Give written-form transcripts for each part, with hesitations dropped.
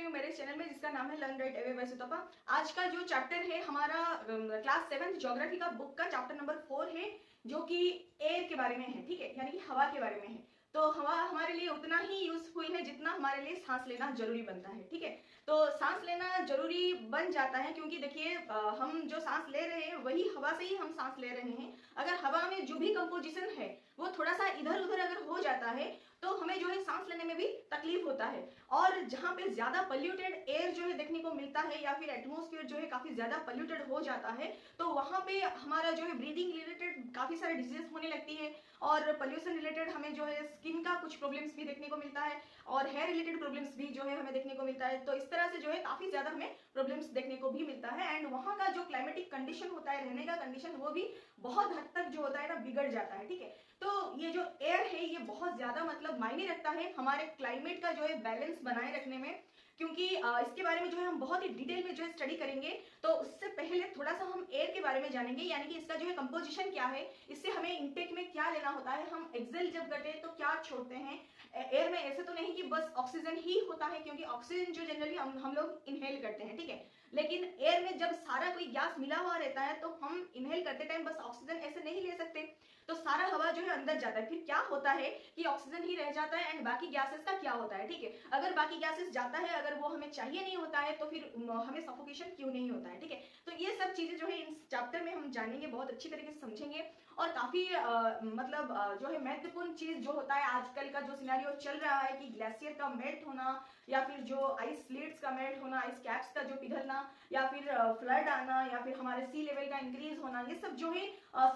हूँ मेरे चैनल में जिसका नाम है लर्न राइट अवे बाय सुतपा। आज का जो चैप्टर है हमारा क्लास 7 ज्योग्राफी का बुक का चैप्टर नंबर 4 है, जो कि एयर के बारे में है, ठीक है, यानी कि हवा के बारे में है। तो हवा हमारे लिए उतना ही यूजफुल है जितना हमारे लिए सांस लेना जरूरी बनता है, ठीक है। तो सांस लेना जरूरी बन जाता है क्योंकि देखिए हम जो सांस ले रहे हैं वही हवा से ही हम सांस ले रहे हैं। अगर हवा में जो भी कंपोजिशन है वो थोड़ा सा इधर उधर अगर हो जाता है तो हमें जो है सांस लेने में भी तकलीफ होता है। और जहाँ पे ज्यादा पोल्यूटेड एयर जो है देखने को मिलता है या फिर एटमॉस्फेयर जो है काफी ज्यादा पोल्यूटेड हो जाता है तो वहां पे हमारा जो है ब्रीदिंग रिलेटेड काफी सारे डिजीज होने लगती है। और पोल्यूशन रिलेटेड हमें जो है स्किन का कुछ प्रॉब्लम्स भी देखने को मिलता है और हेयर रिलेटेड प्रॉब्लम्स भी जो है हमें देखने को मिलता है। तो इस तरह से जो है काफी ज्यादा हमें प्रॉब्लम्स देखने को भी मिलता है। एंड वहाँ का जो क्लाइमेटिक कंडीशन होता है, रहने का कंडीशन, वो भी बहुत हद तक जो होता है ना बिगड़ जाता है, ठीक है। तो ये जो एयर है ये बहुत ज्यादा मतलब मायने रखता है हमारे क्लाइमेट का जो है बैलेंस बनाए रखने में, क्योंकि इसके बारे में जो है हम बहुत ही डिटेल में जो है स्टडी करेंगे। तो उससे पहले थोड़ा सा हम एयर के बारे में जानेंगे, यानी कि इसका जो है कंपोजिशन क्या है, इससे हमें इनटेक में क्या लेना होता है, हम एक्सेल जब करते हैं तो क्या छोड़ते हैं एयर में। ऐसे तो नहीं कि बस ऑक्सीजन ही होता है, क्योंकि ऑक्सीजन जो जनरली हम लोग इनहेल करते हैं, ठीक है। लेकिन एयर में जब सारा कोई गैस मिला हुआ रहता है तो हम इनहेल करते टाइम बस ऑक्सीजन ऐसे नहीं ले सकते, तो सारा हवा जो है अंदर जाता है। फिर क्या होता है कि ऑक्सीजन ही रह जाता है एंड बाकी गैसेस का क्या होता है, ठीक है। अगर बाकी गैसेस जाता है, अगर वो हमें चाहिए नहीं होता है तो फिर हमें सफोकेशन क्यों नहीं होता है, ठीक है। तो ये सब चीजें जो है इस चैप्टर में हम जानेंगे, बहुत अच्छी तरीके से समझेंगे। और काफी जो है महत्वपूर्ण चीज जो होता है आजकल का जो सिनेरियो चल रहा है कि ग्लेशियर का मेल्ट होना या फिर जो आइस स्लिट्स का मेल्ट होना, आइस कैप्स का जो पिघलना या फिर फ्लड आना या फिर हमारे सी लेवल का इंक्रीज होना, ये सब जो है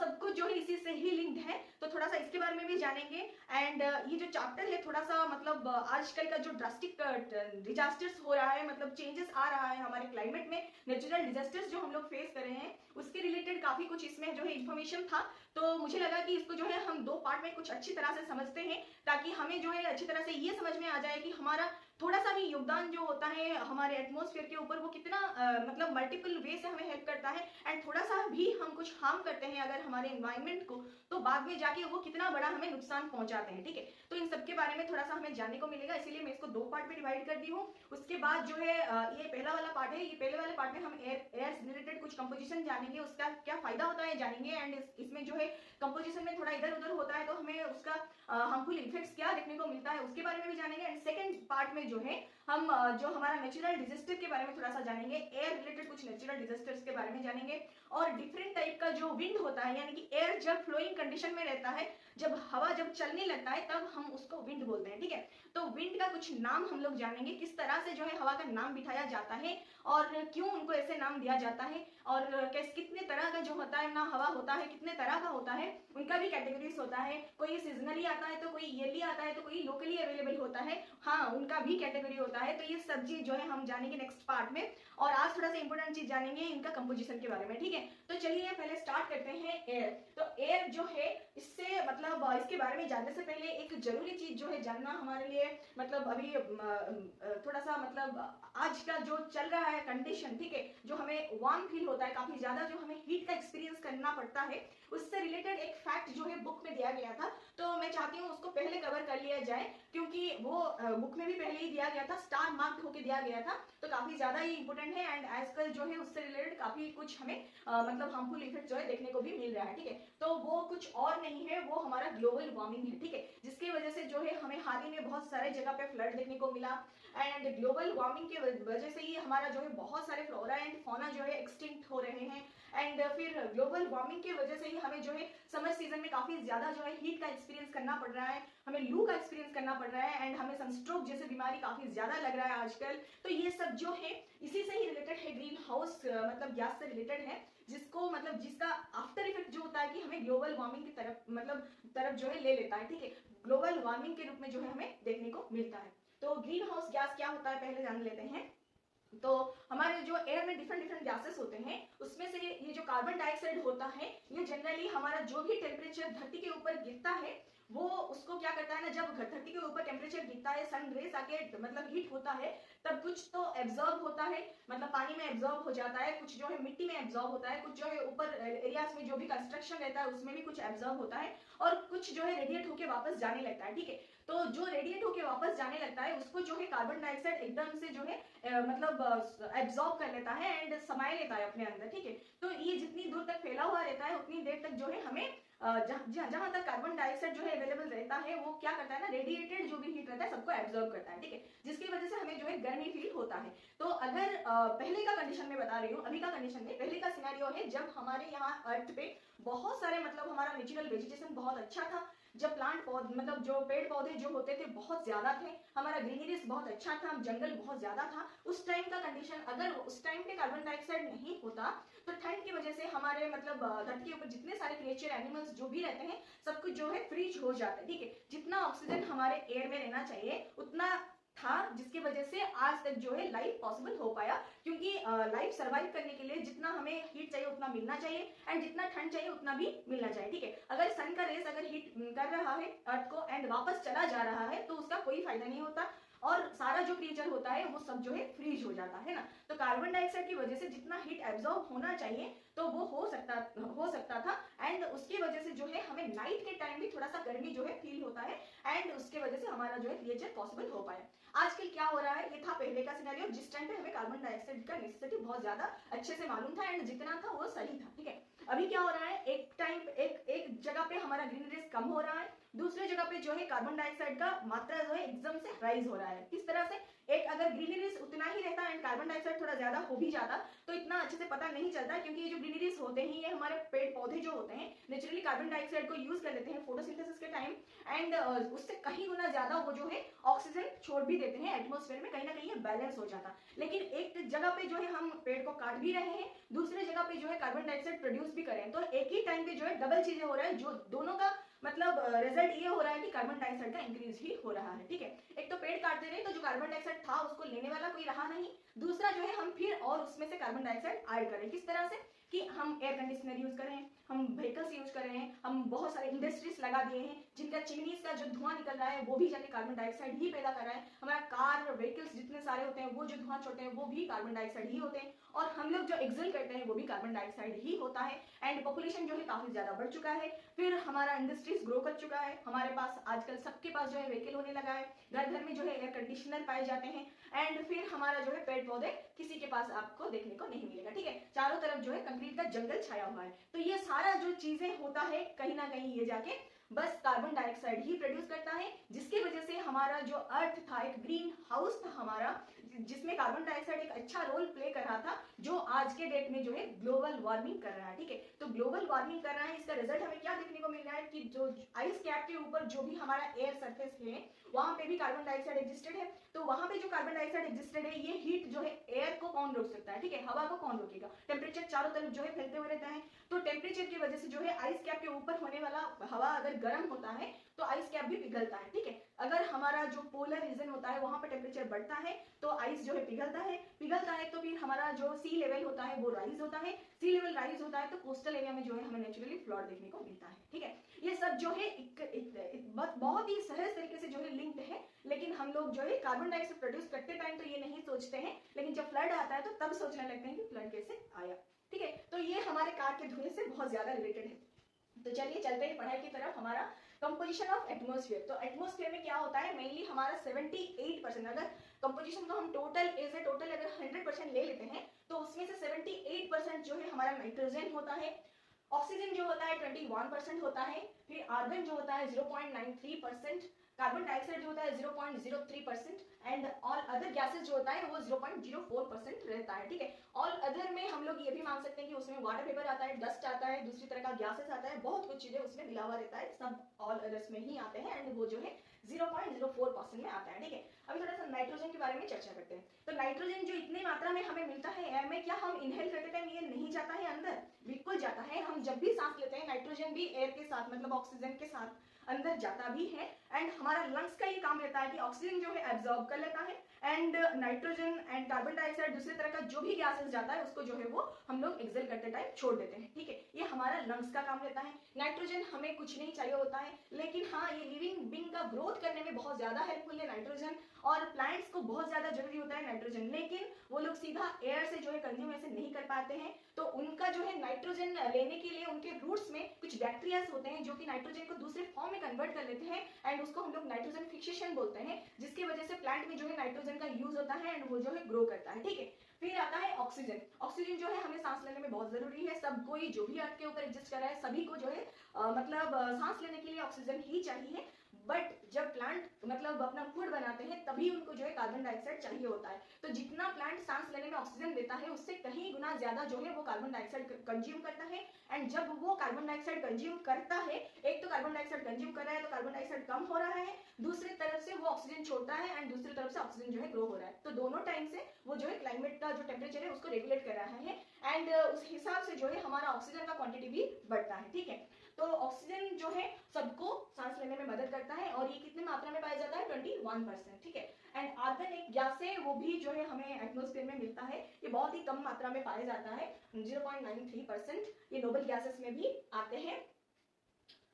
सब कुछ जो है इसी से ही लिंक्ड है। तो थोड़ा सा इसके बारे में भी जानेंगे। एंड ये जो चैप्टर है थोड़ा सा मतलब आजकल का जो ड्रास्टिक डिजास्टर्स हो रहा है, मतलब चेंजेस आ रहा है हमारे क्लाइमेट में, नेचुरल डिजास्टर्स जो हम लोग फेस कर रहे हैं उसके रिलेटेड काफी कुछ इसमें जो है इन्फॉर्मेशन था। तो मुझे लगा कि इसको जो है हम 2 पार्ट में कुछ अच्छी तरह से समझते हैं, ताकि हमें जो है अच्छी तरह से ये समझ में आ जाए कि हमारा थोड़ा सा भी योगदान जो होता है हमारे एटमॉस्फेयर के ऊपर वो कितना मतलब मल्टीपल वे से हमें हेल्प करता है। एंड थोड़ा सा भी हम कुछ हार्म करते हैं अगर हमारे एनवायरनमेंट को, तो बाद में जाके वो कितना बड़ा हमें नुकसान पहुंचाते हैं, ठीक है। तो इन सब के बारे में थोड़ा सा हमें जानने को मिलेगा, इसीलिए मैं इसको 2 पार्ट में डिवाइड कर दी हूँ। उसके बाद जो है ये पहला वाला पार्ट है, ये पहले वाले पार्ट में हम एयर से रिलेटेड कुछ कंपोजिशन जानेंगे, उसका क्या फायदा होता है जानेंगे। एंड इसमें जो है कंपोजिशन में थोड़ा इधर उधर होता है तो हमें उसका हार्मफुल इफेक्ट्स क्या देखने को मिलता है उसके बारे में भी जानेंगे। एंड सेकंड पार्ट में जो है हम जो हमारा नेचुरल डिजास्टर के बारे में थोड़ा सा जानेंगे, एयर रिलेटेड कुछ नेचुरल डिजास्टर्स के बारे में जानेंगे। और डिफरेंट टाइप का जो विंड होता है, यानी कि एयर जब फ्लोइंग कंडीशन में रहता है, जब हवा जब चलने लगता है तब हम उसको विंड बोलते हैं, ठीक है। तो विंड का कुछ नाम हम लोग जानेंगे, किस तरह से जो है हवा का नाम बिठाया जाता है और क्यों उनको ऐसे नाम दिया जाता है, और कितने तरह का जो होता है ना हवा होता है, कितने तरह का होता है, उनका भी कैटेगरीज होता है। कोई सीजनली आता है तो कोई ईयरली आता है तो कोई लोकली अवेलेबल होता है, हाँ उनका भी कैटेगरी होता है। तो ये सब चीज जो है हम जानेंगे नेक्स्ट पार्ट में। और आज थोड़ा सा इंपॉर्टेंट चीज जानेंगे इनका कंपोजिशन के बारे में, ठीक है। तो चलिए पहले स्टार्ट करते हैं एयर। तो एयर जो है इससे मतलब इसके बारे में जानने से पहले एक जरूरी चीज जो है जानना हमारे लिए, मतलब अभी थोड़ा सा मतलब आज का जो चल रहा है कंडीशन, ठीक है, जो हमें वार्म फील होता है, काफी ज्यादा जो हमें हीट का एक्सपीरियंस करना पड़ता है, उससे रिलेटेड एक फैक्ट जो है बुक में दिया गया था। तो मैं चाहती हूँ उसको पहले कवर कर लिया जाए, क्योंकि वो बुक में भी पहले ही दिया गया था, स्टार मार्क होके दिया गया था, तो काफी ज्यादा ही इंपॉर्टेंट है। एंड आजकल जो है उससे रिलेटेड काफी कुछ हमें मतलब हार्मफुल इफेक्ट जो है देखने को भी मिल रहा है, ठीक है। तो वो कुछ और नहीं है, वो हमारा ग्लोबल वार्मिंग है, ठीक है, जिसकी वजह से जो है हमें हाल ही में बहुत सारे जगह पे फ्लड देखने को मिला। एंड ग्लोबल वार्मिंग की वजह से ही हमारा जो है बहुत सारे फ्लोरा एंड फौना जो है एक्सटिंक्ट हो रहे हैं। एंड फिर ग्लोबल वार्मिंग की वजह से ही हमें जो है समर सीजन में काफी ज्यादा जो है हीट का एक्सपीरियंस करना पड़ रहा है, हमें लू का एक्सपीरियंस करना पड़ रहा है, एंड हमें सनस्ट्रोक जैसे बीमारी काफी ज्यादा लग रहा है आजकल। तो ये सब जो है इसी से ही रिलेटेड है, ग्रीन हाउस मतलब गैस से रिलेटेड है, जिसको मतलब जिसका आफ्टर इफेक्ट जो होता है कि हमें ग्लोबल वार्मिंग की तरफ जो है ले लेता है, ठीक है, ग्लोबल वार्मिंग के रूप में जो है हमें देखने को मिलता है। तो ग्रीन हाउस गैस क्या होता है पहले जान लेते हैं। तो हमारे जो एयर में डिफरेंट डिफरेंट गैसेस होते हैं उसमें से ये जो कार्बन डाइऑक्साइड होता है ये जनरली हमारा जो भी टेम्परेचर धरती के ऊपर गिरता है वो उसको क्या करता है ना, जब धरती के ऊपर टेम्परेचर गिरता है, सन रेस आके मतलब हीट होता है, तब कुछ तो एब्जॉर्ब होता है, मतलब पानी में एब्जॉर्ब हो जाता है, कुछ जो है मिट्टी में एब्जॉर्ब होता है, कुछ जो है ऊपर एरियाज में जो भी कंस्ट्रक्शन रहता है उसमें भी कुछ एब्जॉर्ब होता है, और कुछ जो है रेडिएट होके वापस जाने लगता है। ठीक है, तो जो रेडिएट होके वापस जाने लगता है उसको जो है कार्बन डाइऑक्साइड एकदम से जो है मतलब एब्जॉर्ब कर लेता है एंड समाये लेता है अपने अंदर। ठीक है, तो ये जितनी दूर तक फैला हुआ रहता है उतनी देर तक जो है हमें जहां तक कार्बन डाइऑक्साइड जो है अवेलेबल रहता है वो क्या करता है ना, रेडिएटेड जो भी हीट रहता है सबको एब्जॉर्ब करता है। ठीक है, जिसकी वजह से हमें जो है गर्मी फील होता है। तो अगर पहले का कंडीशन में बता रही हूँ, अभी का कंडीशन में पहले का सिनेरियो है जब हमारे यहाँ अर्थ पे बहुत सारे मतलब हमारा नेचुरल वेजिटेशन बहुत अच्छा था, जब प्लांट पौधे मतलब जो पेड़ पौधे जो होते थे बहुत ज्यादा थे, हमारा ग्रीनरीज बहुत अच्छा था, जंगल बहुत ज्यादा था, उस टाइम का कंडीशन अगर उस टाइम पे कार्बन डाइऑक्साइड नहीं होता तो ठंड की वजह से हमारे मतलब धरती के ऊपर जितने सारे क्रिएचर एनिमल्स जो भी रहते हैं सब कुछ जो है फ्रीज हो जाता है। ठीक है, जितना ऑक्सीजन हमारे एयर में रहना चाहिए उतना था, जिसकी वजह से आज तक जो है लाइफ पॉसिबल हो पाया, क्योंकि लाइफ सरवाइव करने के लिए जितना हमें हीट चाहिए उतना मिलना चाहिए एंड जितना ठंड चाहिए उतना भी मिलना चाहिए। ठीक है, अगर सन का रेस अगर हीट कर रहा है अर्थ को एंड वापस चला जा रहा है तो उसका कोई फायदा नहीं होता और सारा जो क्रिएचर होता है वो सब जो है फ्रीज हो जाता है ना। तो कार्बन डाइऑक्साइड की वजह से जितना हीट एब्जॉर्ब होना चाहिए तो वो हो सकता था एंड उसकी वजह से जो है हमें नाइट के टाइम भी थोड़ा सा गर्मी जो है फील होता है एंड उसके वजह से हमारा जो है क्रिएचर पॉसिबल हो पाया। आजकल क्या हो रहा है, ये था पहले का सिनेरियो जिस टाइम पे हमें कार्बन डाइऑक्साइड का नेसेसिटी बहुत ज्यादा अच्छे से मालूम था एंड जितना था वो सही था। ठीक है, अभी क्या हो रहा है, एक जगह पे हमारा ग्रीन रेस कम हो रहा है, दूसरे जगह पे जो है कार्बन डाइऑक्साइड का मात्रा जो है एकदम से राइज हो रहा है। किस तरह से, एक अगर ग्रीनरीज उतना ही रहता एंड कार्बन डाइऑक्साइड थोड़ा ज्यादा हो भी जाता तो इतना अच्छे से पता नहीं चलता, क्योंकि ये जो ग्रीनरीज होते हैं ये हमारे पेड़ पौधे जो होते हैं नेचुरली कार्बन डाइऑक्साइड को यूज कर लेते हैं फोटोसिंथेसिस के टाइम एंड उससे कहीं गुना ज्यादा वो जो है ऑक्सीजन छोड़ भी देते हैं एटमॉस्फेयर में, कहीं ना कहीं ये बैलेंस हो जाता। लेकिन एक जगह पे जो है हम पेड़ को काट भी रहे हैं, दूसरे जगह पे जो है कार्बन डाइऑक्साइड प्रोड्यूस भी करें, तो एक ही टाइम पे जो है डबल चीजें हो रहा है, जो दोनों का मतलब रिजल्ट ये हो रहा है कि कार्बन डाइऑक्साइड का इंक्रीज ही हो रहा है। ठीक है, एक तो पेड़ काटते रहे तो जो कार्बन डाइऑक्साइड था उसको लेने वाला कोई रहा नहीं, दूसरा जो है हम फिर और उसमें से कार्बन डाइऑक्साइड ऐड करें। किस तरह से कि हम एयर कंडीशनर यूज कर रहे हैं, हम व्हीकल्स यूज कर रहे हैं, हम बहुत सारे इंडस्ट्रीज लगा दिए हैं जिनका चिमनीज का जो धुआं निकल रहा है वो भी जाके कार्बन डाइऑक्साइड ही पैदा कर रहा है, हमारा कार और व्हीकल्स जितने सारे होते हैं वो जो धुआं छोड़ते हैं वो भी कार्बन डाइऑक्साइड ही होते हैं, और हम लोग जो एक्सेल करते हैं वो भी कार्बन डाइऑक्साइड ही होता है एंड पॉपुलेशन जो है काफी ज्यादा बढ़ चुका है, फिर हमारा इंडस्ट्रीज ग्रो कर चुका है, हमारे पास आजकल सबके पास जो है व्हीकल होने लगा है, घर घर में जो है एयर कंडीशनर पाए जाते हैं एंड फिर हमारा जो है पेड़ पौधे किसी के पास आपको देखने को नहीं मिलेगा। ठीक है, चारों तरफ जो है कंक्रीट का जंगल छाया हुआ है, तो ये सारा जो चीजें होता है कहीं ना कहीं ये जाके बस कार्बन डाइऑक्साइड ही प्रोड्यूस करता है, जिसकी वजह से हमारा जो अर्थ था एक ग्रीन हाउस था हमारा, जिसमें कार्बन डाइऑक्साइड एक अच्छा रोल प्ले कर रहा था, जो आज के डेट में जो है ग्लोबल वार्मिंग कर रहा है। ठीक है, तो ग्लोबल वार्मिंग कर रहा है, इसका रिजल्ट हमें क्या देखने को मिल रहा है कि जो आइस कैप के ऊपर जो भी हमारा एयर सरफेस है वहां पे भी कार्बन डाइऑक्साइड एग्जिस्टेड है, तो वहां पे जो कार्बन डाइऑक्साइड एग्जिस्टेड है ये हीट जो है एयर को कौन रोक सकता है, ठीक है, हवा को कौन रोकेगा, टेम्परेचर चारों तरफ जो है फैलते हुए रहता है, तो टेम्परेचर की वजह से जो है आइस कैप के ऊपर होने वाला हवा अगर गर्म होता है तो आइस कैप भी पिघलता है। ठीक है, अगर हमारा जो पोलर रीजन होता है वहां पर टेम्परेचर बढ़ता है तो आइस जो है पिघलता है तो फिर हमारा जो सी लेवल होता है वो राइज होता है, सी लेवल राइज होता है तो कोस्टल एरिया में जो है हमें नेचुरली फ्लड देखने को मिलता है। ठीक है, ये सब जो है बहुत ही सहज तरीके से जो है लिंक्ड है, लेकिन हम लोग जो है कार्बन डाइऑक्साइड प्रोड्यूस करते टाइम तो ये नहीं सोचते हैं, लेकिन जब फ्लड आता है तो तब सोचने लगते हैं कि फ्लड कैसे आया। ठीक है, तो ये हमारे कार के धुएं से बहुत ज्यादा रिलेटेड है। तो चलिए चलते हैं पढ़ाई की तरफ। हमारा कंपोजिशन ऑफ एटमॉस्फेयर, तो एटमॉस्फेयर में क्या होता है, मेनली हमारा 78%, अगर कंपोजिशन को हम टोटल अगर 100% ले लेते हैं तो उसमें से 78% जो है हमारा नाइट्रोजन होता है, ऑक्सीजन जो होता है 21% होता है, फिर आर्गन जो होता है 0.93%, कार्बन डाइऑक्साइड जो होता है 0.03% एंड ऑल अदर गैसेस जो होता है वो 0.04% रहता है। ठीक है, ऑल अदर में हम लोग ये भी मान सकते हैं कि उसमें वाटर वेपर आता है, डस्ट आता है, दूसरी तरह का गैसेस आता है, बहुत कुछ चीजें उसमें मिला हुआ रहता है, सब ऑल अदर्स में ही आते हैं एंड वो जो है 0.04% में आता है। ठीक है, अभी थोड़ा सा नाइट्रोजन के बारे में चर्चा करते हैं। तो नाइट्रोजन जो इतनी मात्रा में हमें मिलता है एयर में, क्या हम इनहेल करते टाइम ये नहीं जाता है अंदर? बिल्कुल खुल जाता है। हम जब भी सांस लेते हैं नाइट्रोजन भी एयर के साथ मतलब ऑक्सीजन के साथ अंदर जाता भी है एंड हमारा लंग्स का ये काम रहता है कि ऑक्सीजन जो है एब्जॉर्ब कर लेता है and nitrogen and carbon dioxide दूसरे तरह का जो भी गैसेस जाता है उसको जो है वो हम लोग एक्सेल करते टाइम छोड़ देते हैं, ठीक है। ये हमारा लंग्स का काम रहता है। नाइट्रोजन हमें कुछ नहीं चाहिए होता है, लेकिन हाँ ये लिविंग बीइंग का ग्रोथ करने में बहुत ज्यादा हेल्पफुल है नाइट्रोजन, और प्लांट्स को बहुत ज्यादा जरूरी होता है नाइट्रोजन, लेकिन वो लोग सीधा एयर से जो है कंज्यूम ऐसे नहीं कर पाते हैं। तो उनका जो है नाइट्रोजन लेने के लिए उनके रूट्स में कुछ बैक्टीरियाज होते हैं जो कि नाइट्रोजन को दूसरे फॉर्म में कन्वर्ट कर लेते हैं एंड उसको हम लोग नाइट्रोजन फिक्सेशन बोलते हैं, जिसकी वजह से प्लांट में जो है नाइट्रोजन का यूज होता है एंड वो जो है ग्रो करता है, ठीक है। फिर आता है ऑक्सीजन। ऑक्सीजन जो है हमें सांस लेने में बहुत जरूरी है। सब कोई जो भी अर्थ के ऊपर एग्जिस्ट कर रहा है सभी को जो है मतलब सांस लेने के लिए ऑक्सीजन ही चाहिए, बट जब प्लांट मतलब अपना फूड बनाते हैं तभी उनको जो है कार्बन डाइऑक्साइड चाहिए होता है। तो जितना प्लांट सांस लेने में ऑक्सीजन देता है उससे कहीं गुना ज्यादा जो है वो कार्बन डाइऑक्साइड कंज्यूम करता है एंड जब वो कार्बन डाइऑक्साइड कंज्यूम करता है, एक तो कार्बन डाइऑक्साइड कंज्यूम कर रहा है तो कार्बन डाइऑक्साइड कम हो रहा है, दूसरी तरफ से वो ऑक्सीजन छोड़ता है एंड दूसरी तरफ से ऑक्सीजन जो है ग्रो हो रहा है। तो दोनों टाइम से वो जो है क्लाइमेट का जो टेम्परेचर है उसको रेगुलेट कर रहा है एंड उस हिसाब से जो है हमारा ऑक्सीजन का क्वांटिटी भी बढ़ता है, ठीक है। तो ऑक्सीजन जो है सबको सांस लेने में मदद करता है और ये कितने मात्रा में पाया जाता है 21%, ठीक है। एंड आर्गन एक गैस है वो भी जो है हमें एटमॉस्फेयर में मिलता है, ये बहुत ही कम मात्रा में पाया जाता है 0.93%, ये नोबल गैसेस में भी आते हैं।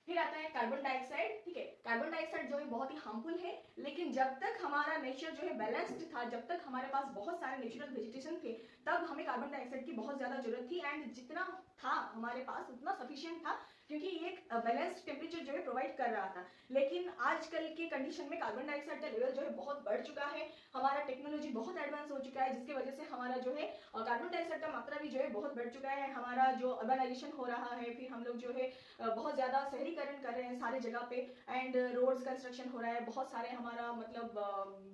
फिर आता है कार्बन डाइऑक्साइड, ठीक है। कार्बन डाइऑक्साइड जो है बहुत ही हार्मफुल है, लेकिन जब तक हमारा नेचर जो है बैलेंस्ड था, जब तक हमारे पास बहुत सारे नेचुरल वेजिटेशन थे, तब हमें कार्बन डाइऑक्साइड की बहुत ज्यादा जरूरत थी एंड जितना था हमारे पास उतना सफिशिएंट था क्योंकि ये एक बैलेंस्ड टेम्परेचर जो है प्रोवाइड कर रहा था। लेकिन आजकल के कंडीशन में कार्बन डाइऑक्साइड का लेवल जो है बहुत बढ़ चुका है, हमारा टेक्नोलॉजी बहुत एडवांस हो चुका है, जिसकी वजह से हमारा जो है कार्बन डाइऑक्साइड का मात्रा भी जो है बहुत बढ़ चुका है। हमारा जो अर्बनाइजेशन हो रहा है, फिर हम लोग जो है बहुत ज्यादा शहरीकरण कर रहे हैं सारे जगह पे एंड रोड्स कंस्ट्रक्शन हो रहा है, बहुत सारे हमारा मतलब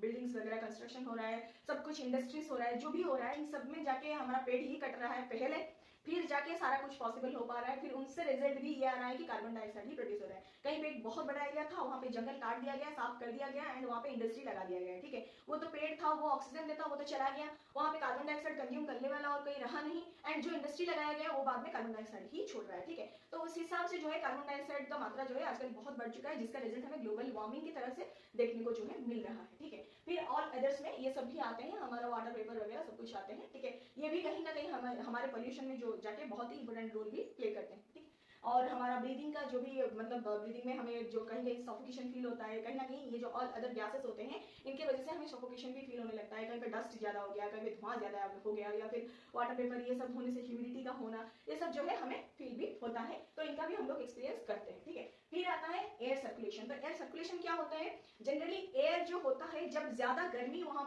बिल्डिंग्स वगैरह कंस्ट्रक्शन हो रहा है, सब कुछ इंडस्ट्रीज हो रहा है, जो भी हो रहा है इन सब में जाके हमारा पेड़ ही कट रहा है पहले, फिर जाके सारा कुछ पॉसिबल हो पा रहा है, फिर उनसे रिजल्ट भी ये आ रहा है कि कार्बन डाइऑक्साइड ही प्रोड्यूस हो रहा है। कहीं पे एक बहुत बड़ा एरिया था, वहाँ पे जंगल काट दिया गया, साफ कर दिया गया एंड वहाँ पे इंडस्ट्री लगा दिया गया, ठीक है। वो तो पेड़ था, वो ऑक्सीजन देता, वो तो चला गया, वहाँ पे कार्बन डाइऑक्साइड कंज्यूम करने वाला और कोई रहा नहीं एंड जो इंडस्ट्री लगाया गया वो बाद में कार्बन डाइऑक्साइड ही छोड़ रहा है, ठीक है। तो उस हिसाब से जो है कार्बन डाइऑक्साइड का मात्रा जो है आजकल बहुत बढ़ चुका है, जिसका रिजल्ट हमें ग्लोबल वार्मिंग की तरह से देखने को जो है मिल रहा है, ठीक है। फिर ऑल अदर्स में ये सब भी आते हैं, हमारा वाटर वेपर वगैरह सब कुछ आते हैं, ठीक है। ये भी कहीं ना कहीं हमारे पोल्यूशन में जो जाके बहुत ही इंपॉर्टेंट रोल भी प्ले करते हैं, ठीक। और हमारा ब्रीदिंग का जो भी मतलब ब्रीदिंग में हमें जो कहीं कहीं सफोकेशन फील होता है, कहीं ना कहीं ये जो ऑल अदर गैसेस होते हैं इनके वजह से हमें सफोकेशन भी फील होने लगता है, कहीं पे डस्ट ज्यादा हो गया, कहीं पे धुआं ज्यादा हो गया, या फिर वाटर वेपर ये सब होने से ह्यूमिडिटी का होना, ये सब जो है हमें फील भी होता है, तो इनका भी हम लोग एक्सपीरियंस करते हैं, ठीक है। फिर आता है एयर सर्कुलेशन। तो एयर सर्कुलेशन क्या होता है, जनरली एयर जो होता है जब ज्यादा गर्मी वहां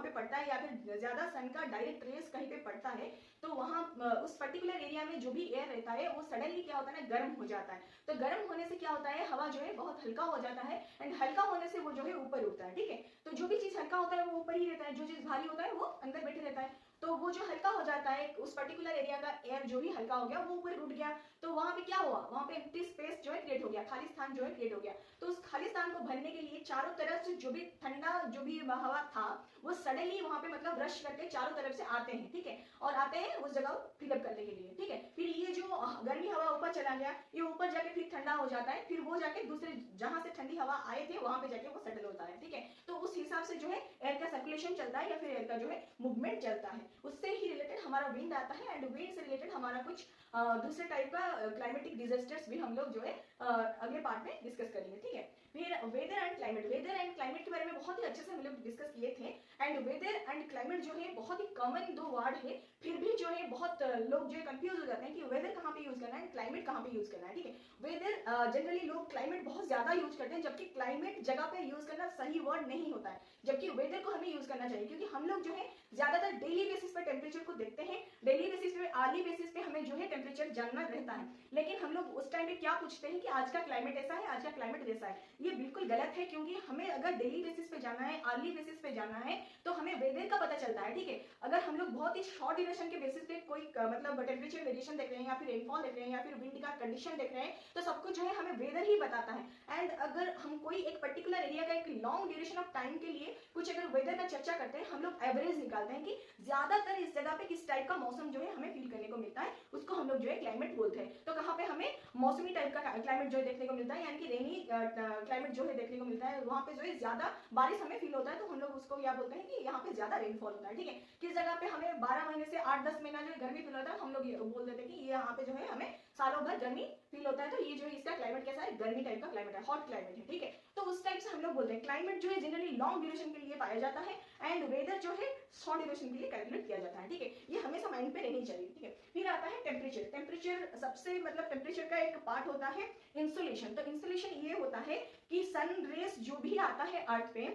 पे पड़ता है या फिर ज्यादा सन का डायरेक्ट रेस कहीं पे पड़ता है, तो वहां उस पर्टिकुलर एरिया में जो भी एयर रहता है वो सडनली क्या होता है ना गर्म हो जाता है। तो गर्म होने से क्या होता है, हवा जो है बहुत हल्का हो जाता है एंड हल्का होने से वो जो है ऊपर उठता है, ठीक है। तो जो भी चीज हल्का होता है वो ऊपर ही रहता है, जो चीज भारी होता है वो अंदर बैठे रहता है। तो वो जो हल्का हो जाता है, उस पर्टिकुलर एरिया का एयर जो भी हल्का हो गया वो ऊपर उठ गया, तो वहां पे क्या हुआ, वहां पे एम्प्टी स्पेस जो है क्रिएट हो गया, खाली स्थान जो है क्रिएट हो गया। तो उस खाली स्थान को भरने के लिए चारों तरफ से जो भी ठंडा जो भी हवा था वो सडनली वहां पे मतलब रश करके चारों तरफ से आते हैं, ठीक है, और आते हैं उस जगह फिलअप करने के लिए, ठीक है। फिर ये जो गर्मी हवा ऊपर चला गया, ये ऊपर जाके फिर ठंडा हो जाता है, फिर वो जाके दूसरे जहां से ठंडी हवा आए थे वहां पे जाके वो सेटल होता है, ठीक है। तो उस हिसाब से जो है एयर का सर्कुलेशन चलता है या फिर एयर का जो है मूवमेंट चलता है, उससे ही रिलेटेड हमारा विंड आता है एंड विंड से रिलेटेड हमारा कुछ दूसरे टाइप का क्लाइमेटिक डिजास्टर्स भी हम लोग जो है अगले पार्ट में डिस्कस करेंगे, ठीक है। फिर weather and climate, weather and climate के बारे में बहुत ही अच्छे से हम लोग डिस्कस किए थे एंड वेदर एंड क्लाइमेट जो है बहुत ही कॉमन दो वर्ड है, फिर भी जो है बहुत लोग जो है कंफ्यूज हो जाते हैं कि वेदर कहाँ पे यूज करना है, क्लाइमेट कहाँ पे यूज करना है, ठीक है। वेदर जनरली लोग क्लाइमेट बहुत ज्यादा यूज करते हैं, जबकि क्लाइमेट जगह पे यूज करना सही वर्ड नहीं होता है, जबकि वेदर को हमें यूज करना चाहिए, क्योंकि हम लोग जो है ज्यादातर डेली बेसिस पे टेम्परेचर को देखते हैं, डेली बेसिस पे आर्ली बेसिस पे हमें जो है टेम्परेचर जानना रहता है, लेकिन हम लोग उस टाइम पे क्या पूछते हैं कि आज का क्लाइमेट ऐसा है, आज का क्लाइमेट जैसा है। ये बिल्कुल गलत है, क्योंकि हमें अगर डेली बेसिस पे जाना है, आर्ली बेसिस पे जाना है, तो हमें वेदर का पता चलता है, ठीक है। अगर हम लोग बहुत ही शॉर्ट ड्यूरेशन के बेसिस पे कोई मतलब टेम्परेचर वेरिएशन देख रहे हैं या फिर रेनफॉल देख रहे हैं या फिर विंड का कंडीशन देख रहे हैं, तो सब कुछ जो है हमें वेदर ही बताता है। एंड अगर हम कोई एक पर्टिकुलर एरिया का एक लॉन्ग ड्यूरेशन ऑफ टाइम के लिए कुछ अगर वेदर का चर्चा करते हैं, हम लोग एवरेज निकालते हैं कि ज्यादातर इस जगह पे किस टाइप का मौसम जो है हमें फील करने को मिलता है, उसको हम लोग लोग जो है क्लाइमेट बोलते हैं। तो कहाँ पे हमें मौसमी टाइप का क्लाइमेट जो है देखने को मिलता है, यानी कि रेनी क्लाइमेट जो है देखने को मिलता है, वहाँ पे जो है ज्यादा बारिश हमें फील होता है, तो हम लोग उसको क्या बोलते हैं कि यहाँ पे ज्यादा रेनफॉल होता है। ठीक है, किस जगह पे हमें 12 महीने से 8-10 महीना जो है गर्मी फील होता है, हम लोग ये बोल देते हैं कि ये यहाँ पे जो है हमें सालों भर गर्मी फील होता है। तो ये जो है इसका क्लाइमेट कैसा है, गर्मी टाइप का क्लाइमेट है, हॉट क्लाइमेट है। ठीक है, तो उस टाइप से हम लोग बोलते हैं। क्लाइमेट जो है जनरली लॉन्ग ड्यूरेशन के लिए पाया जाता है एंड वेदर जो है शॉर्ट ड्यूरेशन के लिए कैलकुलेट किया जाता है। ठीक है, ये हमेशा माइंड पे रहनी चाहिए। ठीक है, फिर आता है टेम्परेचर। टेम्परेचर सबसे मतलब टेम्परेचर का एक पार्ट होता है इंसुलेशन। तो इंसुलेशन ये होता है कि सन रेस जो भी आता है अर्थ पे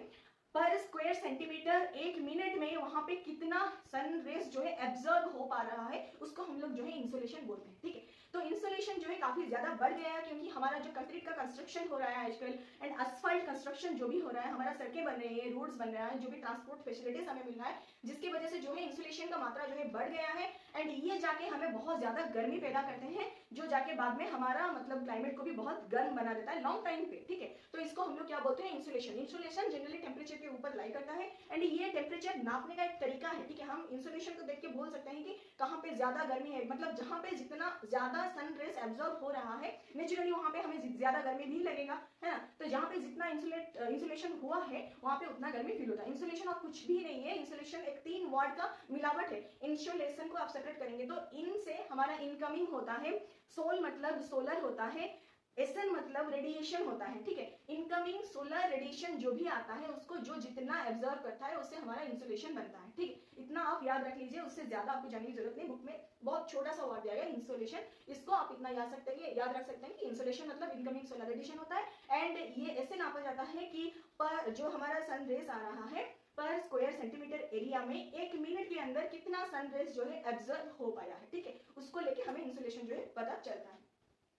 पर स्क्वायर सेंटीमीटर 1 मिनट में वहां पे कितना सन रेस जो है एब्जॉर्ब हो पा रहा है, उसको हम लोग जो है इंसुलेशन बोलते हैं। ठीक है, तो इंसुलेशन जो है काफी ज्यादा बढ़ गया है, क्योंकि हमारा जो कंक्रीट का कंस्ट्रक्शन हो रहा है आजकल एंड असफल्ट कंस्ट्रक्शन जो भी हो रहा है, हमारा सड़कें बन रही है, रोड्स बन रहा है, जो भी ट्रांसपोर्ट फैसिलिटीज हमें मिल रहा है, जिसकी वजह से जो है इंसुलेशन का मात्रा जो है बढ़ गया है एंड ये जाके हमें बहुत ज्यादा गर्मी पैदा करते हैं, जो जाके बाद में हमारा मतलब क्लाइमेट को भी बहुत गर्म बना देता है लॉन्ग टाइम पे। ठीक है, तो इसको हम लोग क्या बोलते हैं, इंसुलेशन। इंसुलेशन जनरली टेम्परेचर के ऊपर लाई करता है एंड ये टेम्परेचर नापने का एक तरीका है। ठीक है, हम इंसुलेशन को देख के बोल सकते हैं कि कहाँ पे ज्यादा गर्मी है, मतलब जहाँ पे जितना ज्यादा सन रेस एब्जॉर्ब हो रहा है नेचुरली वहाँ पे हमें ज्यादा गर्मी भी लगेगा, है ना। तो जहाँ पे जितना इंसुलेशन हुआ है वहाँ पे उतना गर्मी फील होता है। इंसुलेशन और कुछ भी नहीं है, इंसुलेशन एक 3 वर्ड का मिलावट है। इंसुलेशन को आप सेपरेट करेंगे तो इन से हमारा इनकमिंग होता है, सोल मतलब सोलर होता है, एसन मतलब रेडिएशन होता है। ठीक है, इनकमिंग सोलर रेडिएशन जो भी आता है उसको जो जितना एब्जॉर्ब करता है उससे हमारा इंसुलेशन बनता है। ठीक है, इतना आप याद रख लीजिए, उससे ज्यादा आपको जानने की जरूरत नहीं। बुक में बहुत छोटा सा वर्ड दिया गया इंसुलेशन, इसको आप इतना याद रख सकते हैं कि इंसुलेशन मतलब इनकमिंग सोलर रेडिएशन होता है एंड ये ऐसे नापा जाता है कि पर जो हमारा सन रेस आ रहा है पर स्क्वायर सेंटीमीटर एरिया में 1 मिनट के अंदर कितना सन रेस जो है एब्जॉर्ब हो पाया है। ठीक है, उसको लेके हमें इंसुलेशन जो है पता चलता है।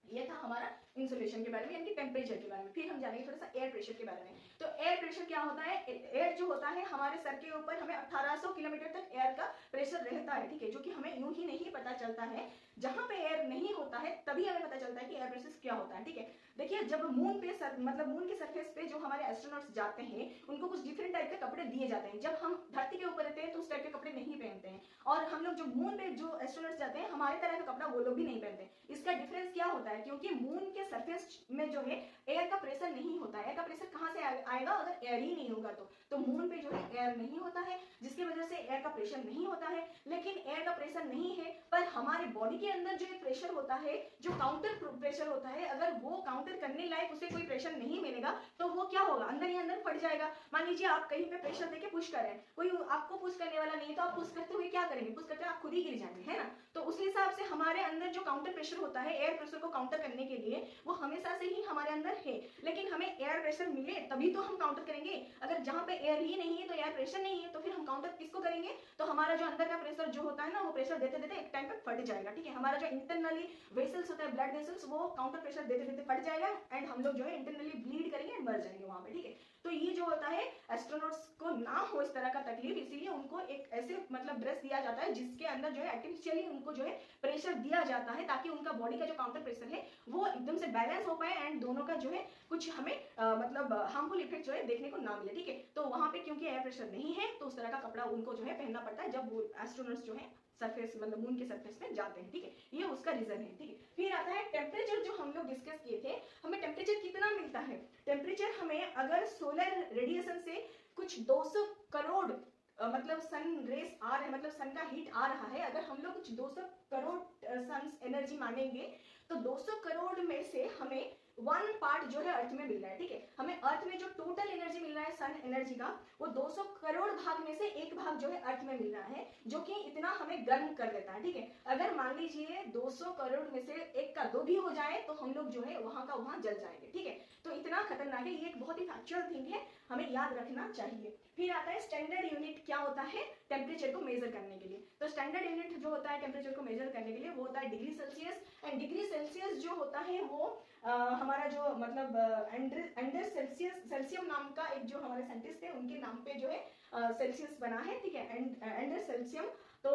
ये था हमारा इंसुलेशन के बारे में, यानी कि टेम्परेचर के बारे में। फिर हम जानेंगे थोड़ा सा एयर प्रेशर के बारे में। तो एयर प्रेशर क्या होता है, एयर जो होता है हमारे सर के ऊपर हमें 1800 किलोमीटर तक एयर का प्रेशर रहता है। ठीक है, जो कि हमें यूं ही नहीं पता चलता है, जहां पे एयर नहीं होता है तभी हमें पता चलता है कि एयर प्रेशर क्या होता है। ठीक है, देखिए जब मून पे मतलब मून के सरफेस पे जो हमारे एस्ट्रोनॉट्स जाते हैं उनको कुछ डिफरेंट टाइप के कपड़े दिए जाते हैं। जब हम धरती के ऊपर रहते हैं तो उस टाइप के कपड़े नहीं पहनते हैं, और हम लोग जो मून पे जो एस्ट्रोनॉट्स जाते हैं हमारे तरह का कपड़ा वो लोग भी नहीं पहनते। इसका डिफरेंस क्या होता है, क्योंकि मून के सरफेस में जो है एयर का प्रेशर नहीं होता है। एयर का प्रेशर कहाँ से आएगा, अगर एयर ही नहीं होगा तो मून पे जो है एयर नहीं होता है, जिसकी वजह से एयर का प्रेशर नहीं होता है। लेकिन एयर का प्रेशर नहीं है पर हमारे बॉडी के अंदर जो प्रेशर होता है, जो काउंटर प्रेशर होता है, अगर वो काउंटर करने लायक उसे कोई प्रेशर नहीं मिलेगा तो वो क्या होगा, अंदर ही अंदर फट जाएगा। मान लीजिए आप कहीं पे प्रेशर देके पुश कर रहे हैं, कोई आपको पुश करने वाला नहीं है, तो आप पुश करते हुए क्या करेंगे, पुश करते हुए आप खुद ही गिर जाएंगे, है ना। तो उस हिसाब से हमारे अंदर जो काउंटर प्रेशर होता है एयर प्रेशर को काउंटर करने के लिए, वो हमेशा से ही हमारे अंदर है। लेकिन हमें एयर प्रेशर मिले तभी तो हम काउंटर करेंगे। अगर जहां पे एयर ही नहीं है तो एयर प्रेशर नहीं है, तो फिर हम काउंटर किसको करेंगे, तो हमारा जो अंदर का प्रेशर जो होता है ना, वो प्रेशर देते देते एक टाइम पे फट जाएगा। ठीक है, हमारा जो इंटरनली वेसल्स होता है, ब्लड वेसल्स, वो काउंटर प्रेशर देते देते फट जाएगा एंड हम लोग जो है इंटरनली ब्लीड करेंगे एंड मर जाएंगे वहां पे। ठीक है, तो ये जो होता है एस्ट्रोनॉट्स को ना हो इस तरह का तकलीफ, इसीलिए उनको एक ऐसे मतलब ड्रेस दिया जाता है जिसके अंदर जो है आर्टिफिशियली उनको जो है प्रेशर दिया जाता है, ताकि उनका बॉडी का जो काउंटर प्रेशर है वो एकदम से बैलेंस हो पाए एंड दोनों का जो है कुछ हमें मतलब हार्मफुल इफेक्ट जो है देखने को ना मिले। ठीक है, तो वहां पे क्योंकि एयर प्रेशर नहीं है तो उस तरह का कपड़ा उनको जो है पहनना पड़ता है जब वो एस्ट्रोनॉट्स जो है सरफेस मतलब मून के सरफेस में जाते हैं। ठीक है, ये उसका रीजन है। ठीक है, फिर आता है टेम्परेचर, जो हम लोग डिस्कस किए थे। हमें टेम्परेचर कितना मिलता है, टेम्परेचर हमें अगर सोलर रेडिएशन से कुछ 200 करोड़ मतलब सन रेस आ रहे हैं, मतलब सन का हीट आ रहा है, अगर हम लोग कुछ 200 करोड़ सन एनर्जी मानेंगे तो 200 करोड़ में से हमें 1 पार्ट जो है अर्थ में मिल रहा है। ठीक है, हमें अर्थ में जो टोटल एनर्जी मिल रहा है सन एनर्जी का, वो 200 करोड़ भाग में से 1 भाग जो है अर्थ में मिल रहा है, जो कि इतना हमें गर्म कर देता है। ठीक है, अगर मान लीजिए 200 करोड़ में से 1 का 2 भी हो जाए तो हम लोग जो है वहां का वहां जल जाएंगे। ठीक है, तो इतना खतरनाक है, ये एक बहुत ही फैक्चुअल थिंग है, हमें याद रखना चाहिए। फिर आता है स्टैंडर्ड यूनिट, क्या होता है टेम्परेचर को मेजर करने के लिए। तो स्टैंडर्ड यूनिट जो होता है टेम्परेचर को मेजर करने के लिए वो होता है degree Celsius, and degree Celsius जो होता है वो हमारा जो मतलब एंडर सेल्सियम नाम का एक जो हमारे साइंटिस्ट है उनके नाम पे जो है सेल्सियस बना है। ठीक है, एंडर सेल्सियम, तो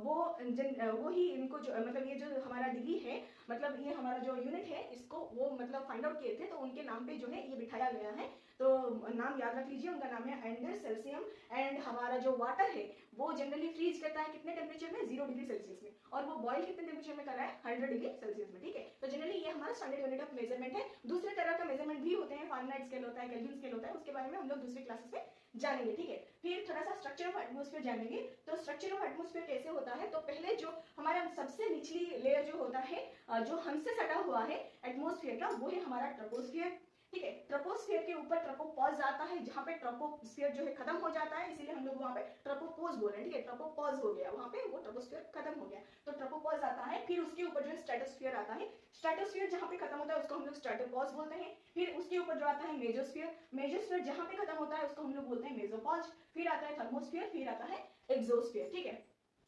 वो वो ही इनको जो मतलब ये जो हमारा डिग्री है, मतलब ये हमारा जो यूनिट है, इसको वो मतलब फाइंड आउट किए थे, तो उनके नाम पे जो है ये बिठाया गया है। तो नाम याद रख लीजिए, उनका नाम है एंडर सेल्सियम। एंड हमारा जो वाटर है वो जनरली फ्रीज करता है कितने टेम्परेचर में, 0 डिग्री सेल्सियस में, और वो बॉयल कितने टेम्परेचर में कर रहा है, 100 डिग्री सेल्सियस में, ठीक है। तो जनरली ये हमारा स्टैंडर्ड यूनिट ऑफ मेजरमेंट है। दूसरे तरह का मेजरमेंट भी होते हैं, फारेनहाइट स्केल होता है, केल्विन स्केल होता है, उसके बारे में हम लोग दूसरी क्लासेस में जानेंगे, ठीक है। फिर थोड़ा सा स्ट्रक्चर ऑफ एटमॉस्फेयर जानेंगे। तो स्ट्रक्चर ऑफ एटमॉस्फेयर कैसे होता है, तो पहले जो हमारा सबसे निचली लेयर जो होता है, जो हमसे सटा हुआ है एटमॉस्फेयर का, वो है हमारा ट्रोपोस्फियर, ठीक है। ट्रोपोस्फियर के ऊपर ट्रोपोपॉज आता है, जहाँ पे ट्रोपोस्फियर जो है खत्म हो जाता है, इसीलिए हम लोग वहाँ पे ट्रोपोपॉज बोल रहे हैं, ठीक है। ट्रोपोपॉज हो गया वहाँ पे, वो ट्रोपोस्फियर खत्म हो गया, तो ट्रोपोपॉज आता है। फिर उसके ऊपर जो है स्ट्रेटोस्फियर आता है, स्ट्रेटोस्फियर जहाँ पे खत्म होता है उसको हम लोग स्ट्रेटोपॉज बोलते हैं। फिर उसके ऊपर जो आता है मेजोस्फियर, मेजोस्फियर जहाँ पे खत्म होता है उसको हम लोग बोलते हैं मेजोपॉज। फिर आता है थर्मोस्फियर, फिर आता है एक्सोस्फियर, ठीक है।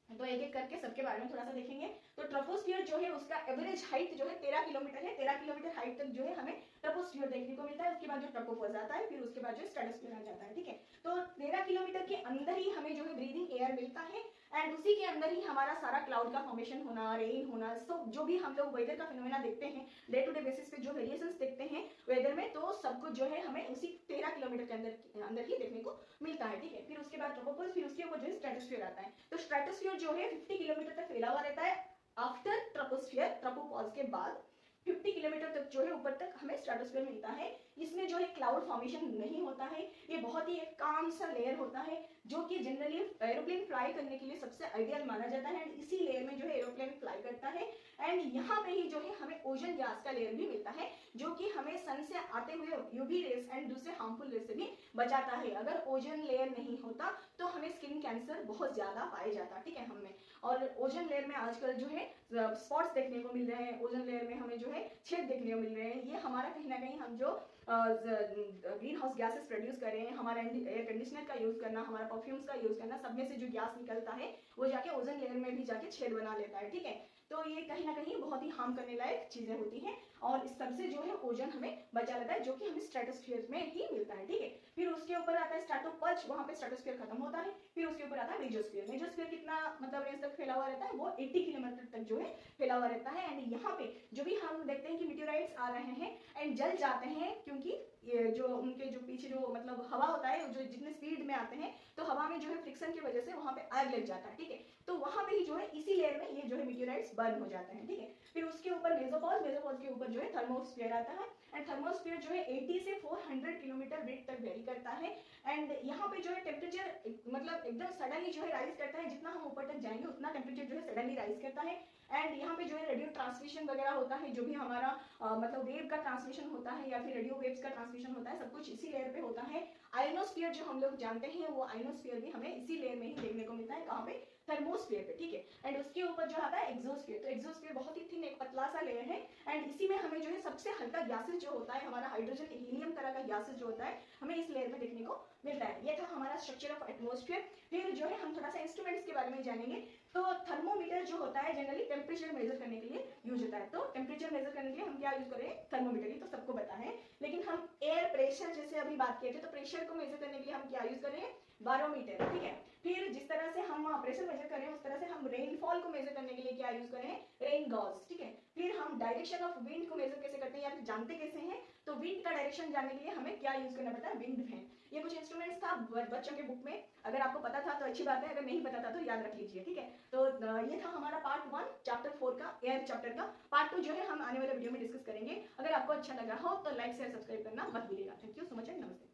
तो एक एक करके सबके बारे में थोड़ा सा देखेंगे। तो ट्रोपोस्फियर जो है उसका एवरेज हाइट जो है 13 किलोमीटर है, 13 किलोमीटर हाइट तक जो है हमें ट्रोपोस्फियर देखने को मिलता है। उसके बाद जो ट्रोपोपॉज आता है, फिर उसके बाद जो स्ट्रेटोस्फियर आ जाता है, ठीक है। तो 13 किलोमीटर के अंदर ही हमें जो है ब्रीदिंग एयर मिलता है, एंड उसी के अंदर ही हमारा सारा क्लाउड का फॉर्मेशन होना, रेन होना, सब जो भी हम लोग वेदर का फिनोमेना देखते हैं, डे टू डे बेसिस पे जो वेरिएशंस देखते हैं वेदर में, तो सब कुछ जो है हमें उसी 13 किलोमीटर के अंदर ही देखने को मिलता है, ठीक है। फिर उसके बाद ट्रोपोपॉज, फिर उसके ऊपर जो है स्ट्रेटोस्फियर आता है। तो स्ट्रेटोस्फियर जो है 50 किलोमीटर तक फैला हुआ रहता है। आफ्टर ट्रोपोस्फियर, ट्रोपोपॉज के बाद 50 किलोमीटर तक जो है ऊपर तक हमें स्ट्रेटोस्फियर मिलता है। इसमें जो है क्लाउड फॉर्मेशन नहीं होता है, ये बहुत ही एक काम सा लेयर होता है, जो कि जनरली एरोप्लेन फ्लाई करने के लिए सबसे आइडियल माना जाता है। एंड इसी लेयर में जो है एरोप्लेन फ्लाई करता है। एंड यहाँ पे ही जो है हमें ओजोन गैस का लेयर भी मिलता है, जो कि हमें सन से आते हुए यूवी रेस एंड दूसरे हार्मफुल रेस से भी बचाता है। अगर ओजोन लेयर नहीं होता तो हमें स्किन कैंसर बहुत ज्यादा पाया जाता, ठीक है, हमें। और ओजोन लेयर में आजकल जो है स्पॉट्स देखने को मिल रहे हैं, ओजोन लेयर में हमें जो है छेद देखने को मिल रहे हैं। ये हमारा कहीं ना कहीं हम जो ग्रीन हाउस गैसेस प्रोड्यूस कर रहे हैं, हमारा एयर कंडीशनर का यूज करना, हमारा परफ्यूम्स का यूज करना, सब में से जो गैस निकलता है वो जाके ओजोन लेयर में भी जाके छेद बना लेता है, ठीक है। तो ये कहीं ना कहीं बहुत ही हार्म करने लायक चीजें होती हैं, और इस सबसे जो है ओजोन हमें बचा लेता है, जो कि हमें स्ट्रेटोस्फियर में ही मिलता है, ठीक है। फिर उसके ऊपर आता है स्ट्रेटोपॉज, वहां पे स्ट्रेटोस्फियर खत्म होता है। फिर उसके ऊपर आता है मेजोस्फियर। मेजोस्फियर कितना मतलब रेंज तक फैला हुआ रहता है, वो 80 किलोमीटर तक जो है फैला हुआ रहता है। एंड यहाँ पे जो भी हम देखते हैं कि मीटेओराइट्स आ रहे हैं एंड जल जाते हैं, क्योंकि ये जो उनके जो पीछे जो मतलब हवा होता है, जो जितने स्पीड में आते हैं, तो हवा में जो है फ्रिक्शन की वजह से वहां पे आग लग जाता है, ठीक है। तो वहां पे ही जो है इसी लेयर में ये जो है मीटेओराइट्स बर्न हो जाते हैं, ठीक है। फिर उसके ऊपर मेसोपॉज, मेसोपॉज के ऊपर जो है थर्मोस्फीयर आता है। एंड थर्मोस्फीयर जो है 80 से 400 किलोमीटर ब्रीथ तक वेरी करता है। एंड यहाँ पे जो है टेम्परेचर मतलब एकदम सडनली जो है राइज करता है, जितना हम ऊपर तक जाएंगे उतना टेम्परेचर जो है सडनली राइज करता है। एंड यहाँ पे जो है रेडियो ट्रांसमिशन वगैरह होता है, जो भी हमारा मतलब वेव का ट्रांसमिशन होता है या फिर रेडियो वेव्स का ट्रांसमिशन होता है, सब कुछ इसी लेयर पे होता है। आयनोस्फीयर जो हम लोग जानते हैं, वो आयनोस्फीयर भी हमें इसी लेयर में ही देखने को मिलता है, कहाँ पे, थर्मोस्फीयर पे, ठीक है। एंड उसके ऊपर जो आता है एक्सोस्फीयर। तो एक्सोस्फीयर बहुत ही थिन एक पतला सा लेयर है। एंड इसी में हमें जो है सबसे हल्का गैसेस जो होता है, हमारा हाइड्रोजन हीलियम तरह का गैसेस जो होता है, हमें इस लेयर में देखने को मिलता है। ये था हमारा स्ट्रक्चर ऑफ एटमॉस्फेयर। फिर जो है हम थोड़ा सा इंस्ट्रूमेंट्स के बारे में जानेंगे। तो थर्मोमीटर जो होता है जनरली टेम्परेचर मेजर करने के लिए यूज होता है। तो टेम्परेचर मेजर करने के लिए हम क्या यूज करें, थर्मोमीटर, ये तो सबको पता है। लेकिन हम एयर प्रेशर जैसे अभी बात किए थे, तो प्रेशर को मेजर करने के लिए हम क्या यूज करें, बारोमीटर, ठीक है। फिर जिस तरह से हम प्रेशर मेजर करें, उस तरह से हम रेनफॉल को मेजर करने के लिए क्या यूज करें, रेन गॉज, ठीक है। फिर हम डायरेक्शन ऑफ विंड को मेजर कैसे करते हैं या फिर जानते कैसे हैं, तो विंड का डायरेक्शन जानने के लिए हमें क्या यूज करना पड़ता है, विंड फैन। ये कुछ इंस्ट्रूमेंट्स था बच्चों के बुक में, अगर आपको पता था तो अच्छी बात है, अगर नहीं पता था तो याद रख लीजिए, ठीक है। तो ये था हमारा पार्ट 1 चैप्टर 4 का, एयर चैप्टर का। पार्ट 2 जो है हम आने वाले वीडियो में डिस्कस करेंगे। अगर आपको अच्छा लग रहा हो तो लाइक शेयर सब्सक्राइब करना मत भूलिएगा। Thank you so much and नमस्ते।